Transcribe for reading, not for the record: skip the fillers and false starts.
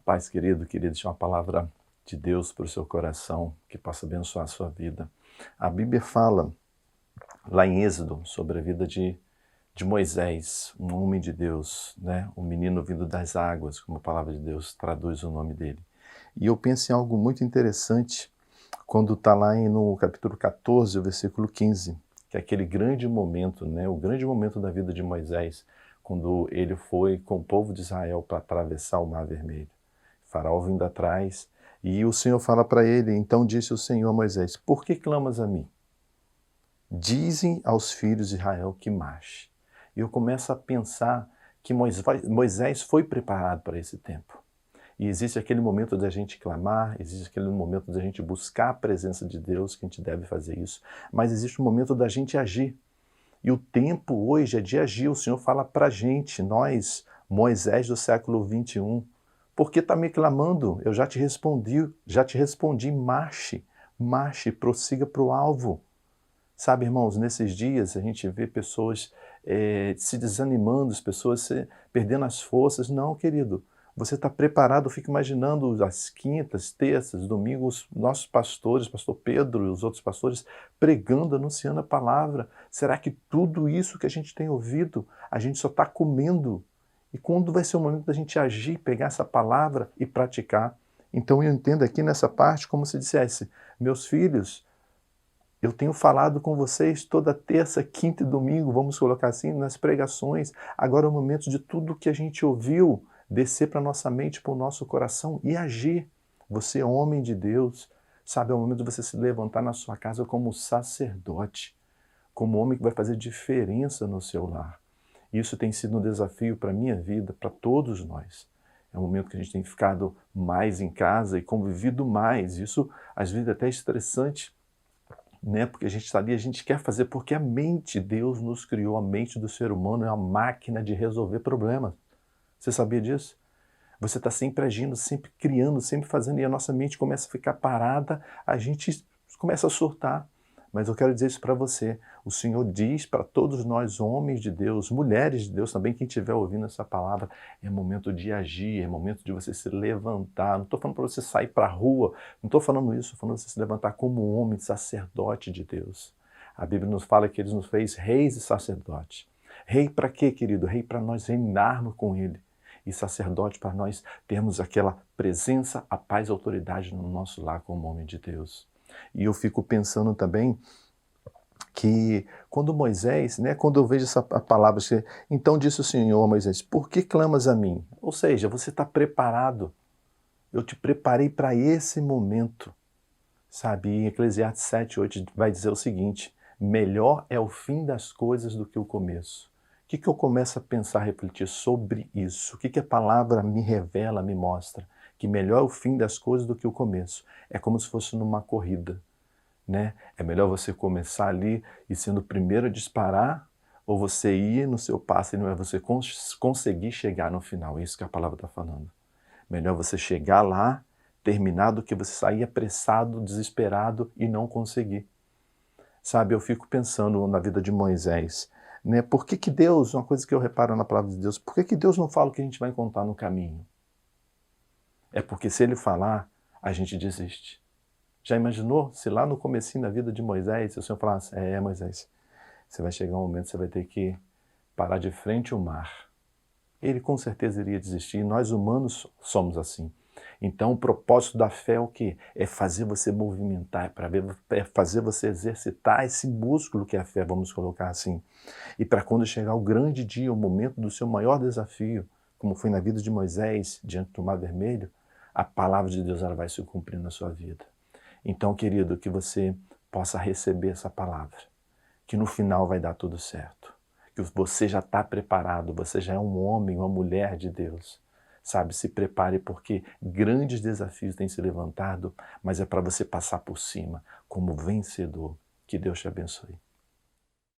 Paz, querido, queria deixar uma palavra de Deus para o seu coração, que possa abençoar a sua vida. A Bíblia fala, lá em Êxodo, sobre a vida de Moisés, um homem de Deus, né? Um menino vindo das águas, como a palavra de Deus traduz o nome dele. E eu penso em algo muito interessante, quando está lá no capítulo 14, o versículo 15, que é aquele grande momento, né? O grande momento da vida de Moisés, quando ele foi com o povo de Israel para atravessar o Mar Vermelho. Faraó vindo atrás, e o Senhor fala para ele, então disse o Senhor a Moisés, por que clamas a mim? Dizem aos filhos de Israel que marche. E eu começo a pensar que Moisés foi preparado para esse tempo. E existe aquele momento da gente clamar, existe aquele momento da gente buscar a presença de Deus, que a gente deve fazer isso, mas existe o momento da gente agir. E o tempo hoje é de agir, o Senhor fala para a gente, nós, Moisés do século 21, por que está me clamando? Eu já te respondi, marche, prossiga para o alvo. Sabe, irmãos, nesses dias a gente vê pessoas se desanimando, as pessoas perdendo as forças. Não, querido, você está preparado? Eu fico imaginando as quintas, terças, domingos, nossos pastores, pastor Pedro e os outros pastores, pregando, anunciando a palavra. Será que tudo isso que a gente tem ouvido, a gente só está comendo? E quando vai ser o momento da gente agir, pegar essa palavra e praticar? Então eu entendo aqui nessa parte como se dissesse, meus filhos, eu tenho falado com vocês toda terça, quinta e domingo, vamos colocar assim, nas pregações. Agora é o momento de tudo que a gente ouviu descer para a nossa mente, para o nosso coração e agir. Você é homem de Deus, sabe? É o momento de você se levantar na sua casa como sacerdote, como homem que vai fazer diferença no seu lar. Isso tem sido um desafio para a minha vida, para todos nós. É um momento que a gente tem ficado mais em casa e convivido mais. Isso, às vezes, é até estressante, né? Porque a gente está ali, a gente quer fazer, porque a mente, Deus nos criou, a mente do ser humano é uma máquina de resolver problemas. Você sabia disso? Você está sempre agindo, sempre criando, sempre fazendo, e a nossa mente começa a ficar parada, a gente começa a surtar. Mas eu quero dizer isso para você. O Senhor diz para todos nós, homens de Deus, mulheres de Deus também, quem estiver ouvindo essa palavra, é momento de agir, é momento de você se levantar. Não estou falando para você sair para a rua, não estou falando isso, estou falando para você se levantar como um homem, sacerdote de Deus. A Bíblia nos fala que Ele nos fez reis e sacerdotes. Rei para quê, querido? Rei para nós reinarmos com Ele. E sacerdote para nós termos aquela presença, a paz e a autoridade no nosso lar como homem de Deus. E eu fico pensando também que quando Moisés, né, quando eu vejo essa palavra, então disse o Senhor a Moisés, por que clamas a mim? Ou seja, você está preparado. Eu te preparei para esse momento. Sabe, em Eclesiastes 7:8 vai dizer o seguinte, melhor é o fim das coisas do que o começo. O que eu começo a pensar, a refletir sobre isso? O que a palavra me revela, me mostra? Que melhor é o fim das coisas do que o começo. É como se fosse numa corrida, né? É melhor você começar ali e sendo o primeiro a disparar, ou você ir no seu passo e não é você conseguir chegar no final. É isso que a palavra está falando. Melhor você chegar lá, terminar, do que você sair apressado, desesperado e não conseguir. Sabe, eu fico pensando na vida de Moisés, né? Por que Deus, uma coisa que eu reparo na palavra de Deus, por que Deus não fala o que a gente vai encontrar no caminho? É porque se Ele falar, a gente desiste. Já imaginou se lá no comecinho da vida de Moisés, o Senhor falasse, Moisés, você vai chegar um momento que você vai ter que parar de frente ao mar. Ele com certeza iria desistir, nós humanos somos assim. Então o propósito da fé é o quê? É fazer você movimentar, é fazer você exercitar esse músculo que é a fé, vamos colocar assim. E para quando chegar o grande dia, o momento do seu maior desafio, como foi na vida de Moisés, diante do Mar Vermelho, a palavra de Deus ela vai se cumprir na sua vida. Então, querido, que você possa receber essa palavra, que no final vai dar tudo certo. Que você já está preparado, você já é um homem, uma mulher de Deus. Sabe, se prepare porque grandes desafios têm se levantado, mas é para você passar por cima como vencedor. Que Deus te abençoe.